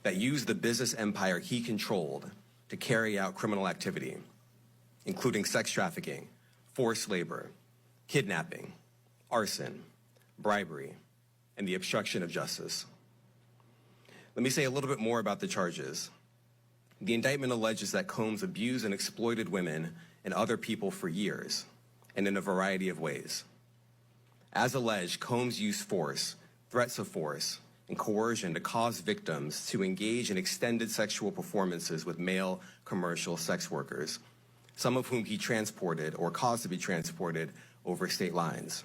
that used the business empire he controlled to carry out criminal activity, including sex trafficking, forced labor, kidnapping, arson, bribery, and the obstruction of justice. Let me say a little bit more about the charges. The indictment alleges that Combs abused and exploited women and other people for years, and in a variety of ways. As alleged, Combs used force, threats of force, and coercion to cause victims to engage in extended sexual performances with male commercial sex workers, some of whom he transported or caused to be transported over state lines.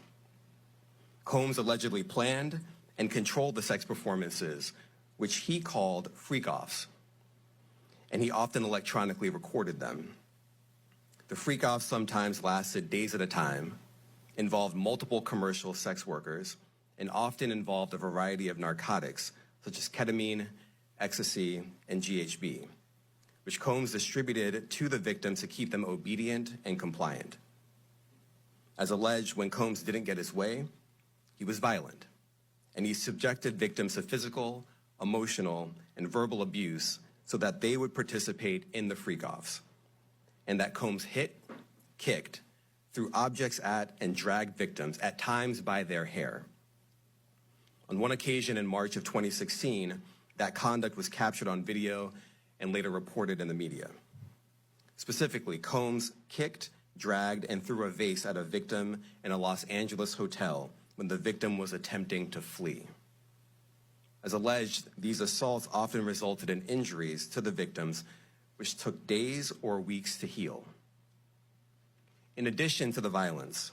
Combs allegedly planned and controlled the sex performances, which he called freak-offs, and he often electronically recorded them. The freak-offs sometimes lasted days at a time, involved multiple commercial sex workers, and often involved a variety of narcotics, such as ketamine, ecstasy, and GHB, which Combs distributed to the victims to keep them obedient and compliant. As alleged, when Combs didn't get his way, he was violent, and he subjected victims to physical, emotional, and verbal abuse so that they would participate in the freak-offs, and that Combs hit, kicked, threw objects at, and dragged victims, at times by their hair. On one occasion in March of 2016, that conduct was captured on video and later reported in the media. Specifically, Combs kicked, dragged, and threw a vase at a victim in a Los Angeles hotel when the victim was attempting to flee. As alleged, these assaults often resulted in injuries to the victims, which took days or weeks to heal. In addition to the violence,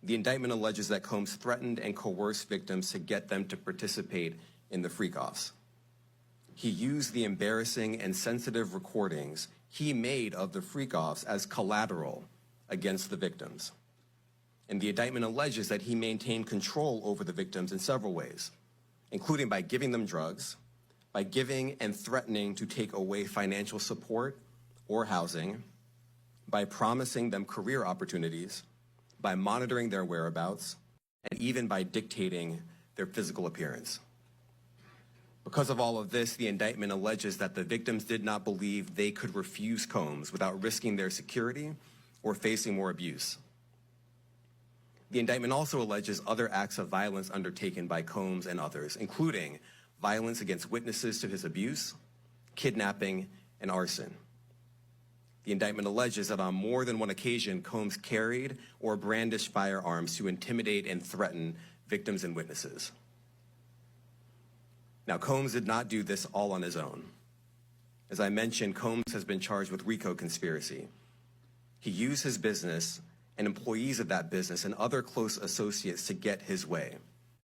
the indictment alleges that Combs threatened and coerced victims to get them to participate in the freak-offs. He used the embarrassing and sensitive recordings he made of the freak-offs as collateral against the victims. And the indictment alleges that he maintained control over the victims in several ways, including by giving them drugs, by giving and threatening to take away financial support or housing, by promising them career opportunities, by monitoring their whereabouts, and even by dictating their physical appearance. Because of all of this, the indictment alleges that the victims did not believe they could refuse Combs without risking their security or facing more abuse. The indictment also alleges other acts of violence undertaken by Combs and others, including violence against witnesses to his abuse, kidnapping, and arson. The indictment alleges that on more than one occasion, Combs carried or brandished firearms to intimidate and threaten victims and witnesses. Now, Combs did not do this all on his own. As I mentioned, Combs has been charged with RICO conspiracy. He used his business and employees of that business and other close associates to get his way.